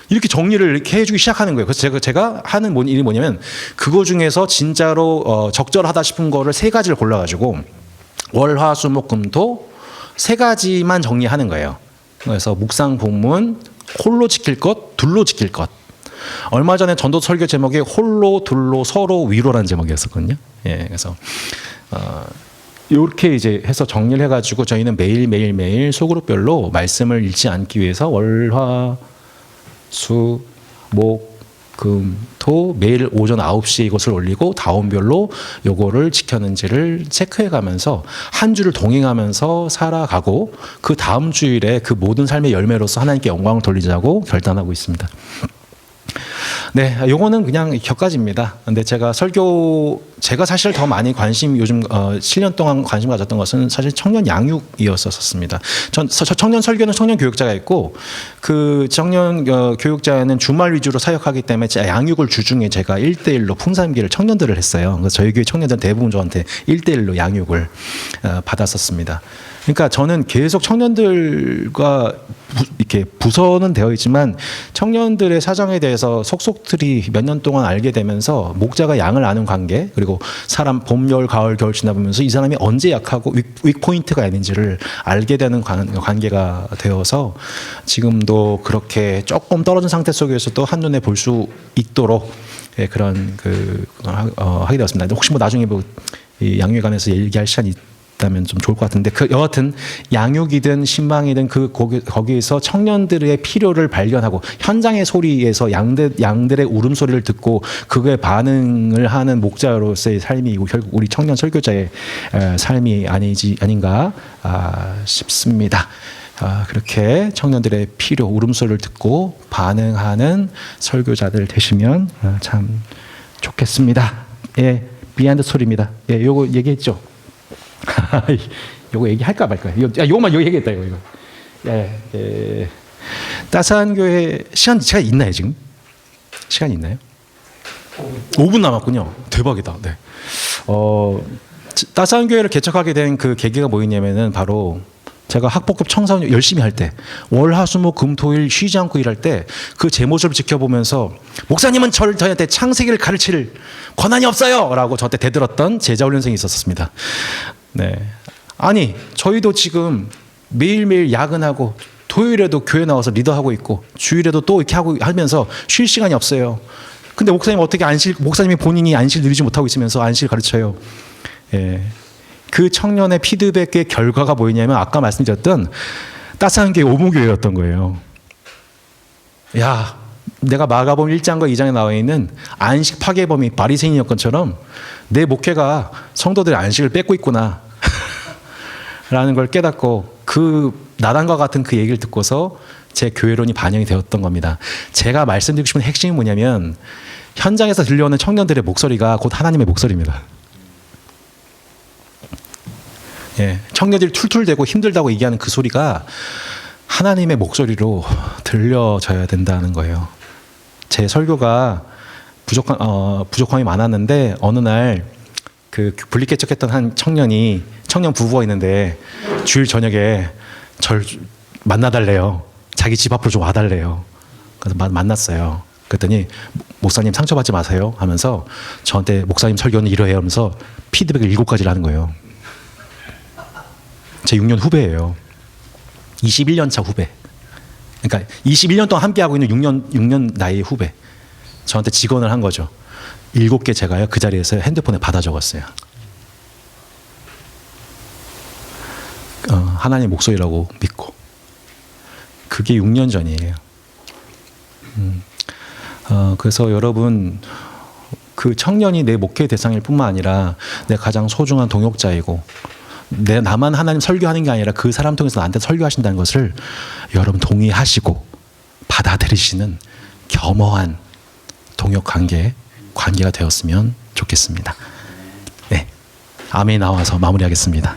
이렇게 정리를 이렇게 해주기 시작하는 거예요. 그래서 제가 하는 일이 뭐냐면, 그거 중에서 진짜로 적절하다 싶은 거를 3가지를 골라가지고 월, 화, 수, 목, 금, 토 3가지만 정리하는 거예요. 그래서 묵상, 본문, 홀로 지킬 것, 둘로 지킬 것. 얼마 전에 전도 설교 제목이 홀로, 둘로, 서로, 위로라는 제목이었었거든요. 예, 그래서 이렇게 이제 해서 정리를 해가지고 저희는 매일 소그룹별로 말씀을 잃지 않기 위해서 월, 화, 수, 목, 금토 매일 오전 9시에 이것을 올리고 다운별로 요거를 지켰는지를 체크해 가면서 한 주를 동행하면서 살아가고 그 다음 주일에 그 모든 삶의 열매로서 하나님께 영광을 돌리자고 결단하고 있습니다. 네, 요거는 그냥 격가지입니다. 근데 제가 사실 더 많이 요즘 7년 동안 관심 가졌던 것은 사실 청년 양육이었었습니다. 청년 설교는 청년 교육자가 있고 그 청년 교육자는 주말 위주로 사역하기 때문에 양육을 주중에 제가 1대1로 풍산기를 청년들을 했어요. 그래서 저희 교회 청년들은 대부분 저한테 1대1로 양육을 받았었습니다. 그러니까 저는 계속 청년들과 이렇게 부서는 되어 있지만 청년들의 사정에 대해서 속속들이 몇 년 동안 알게 되면서 목자가 양을 아는 관계, 그리고 사람 봄, 여울, 가을, 겨울 지나보면서 이 사람이 언제 약하고 윅포인트가 있는지를 알게 되는 관계가 되어서 지금도 그렇게 조금 떨어진 상태 속에서도 한눈에 볼 수 있도록 그런 하게 되었습니다. 혹시 뭐 나중에 이 양육에 관해서 얘기할 시간이 있다면 좀 좋을 것 같은데 여하튼 양육이든 신방이든 거기에서 청년들의 필요를 발견하고 현장의 소리에서 양들의 울음소리를 듣고 그거에 반응을 하는 목자로서의 삶이고 결국 우리 청년 설교자의 삶이 아닌가 싶습니다. 그렇게 청년들의 필요, 울음소리를 듣고 반응하는 설교자들 되시면 참 좋겠습니다. 예, 비하인드 스토리입니다. 예, 요거 얘기했죠. 요거 얘기할까 말까? 요거만 얘기했다 이거. 예. 따스한 교회 시간가 있나요 지금? 시간이 있나요? 5분 남았군요. 대박이다. 네. 따스한 교회를 개척하게 된 그 계기가 뭐였냐면은 바로 제가 학복급 청소년 열심히 할 때 월화수목 금토일 쉬지 않고 일할 때 그 제 모습을 지켜보면서 목사님은 저한테 창세기를 가르칠 권한이 없어요라고 저한테 대들었던 제자훈련생이 있었습니다. 네. 아니 저희도 지금 매일매일 야근하고 토요일에도 교회 나와서 리더하고 있고 주일에도 또 이렇게 하면서 쉴 시간이 없어요. 근데 목사님 어떻게 목사님이 본인이 안식을 누리지 못하고 있으면서 안식을 가르쳐요. 예. 그 청년의 피드백의 결과가 뭐였냐면 아까 말씀드렸던 따스한 교회 오목교회였던 거예요. 야, 내가 마가복음 1장과 2장에 나와 있는 안식 파괴범이 바리새인이었건처럼 내 목회가 성도들의 안식을 뺏고 있구나 라는 걸 깨닫고 그 나단과 같은 그 얘기를 듣고서 제 교회론이 반영이 되었던 겁니다. 제가 말씀드리고 싶은 핵심이 뭐냐면 현장에서 들려오는 청년들의 목소리가 곧 하나님의 목소리입니다. 예, 청년들이 툴툴대고 힘들다고 얘기하는 그 소리가 하나님의 목소리로 들려져야 된다는 거예요. 제 설교가 부족함이 많았는데 어느 날 그 분리개척했던 한 청년 부부가 있는데 주일 저녁에 절 만나달래요. 자기 집 앞으로 좀 와달래요. 그래서 만났어요. 그랬더니 목사님 상처받지 마세요 하면서 저한테 목사님 설교는 이러해요 하면서 피드백을 7가지를 하는 거예요. 제 6년 후배예요. 21년 차 후배. 그러니까 21년 동안 함께하고 있는 6년 나이의 후배. 저한테 직언을 한 거죠. 7개 제가요 그 자리에서 핸드폰에 받아 적었어요. 하나님의 목소리라고 믿고. 그게 6년 전이에요. 그래서 여러분 그 청년이 내 목회 대상일 뿐만 아니라 내 가장 소중한 동역자이고 나만 하나님 설교하는 게 아니라 그 사람 통해서 나한테 설교하신다는 것을 여러분 동의하시고 받아들이시는 겸허한 동역 관계가 되었으면 좋겠습니다. 네, 아멘 나와서 마무리하겠습니다.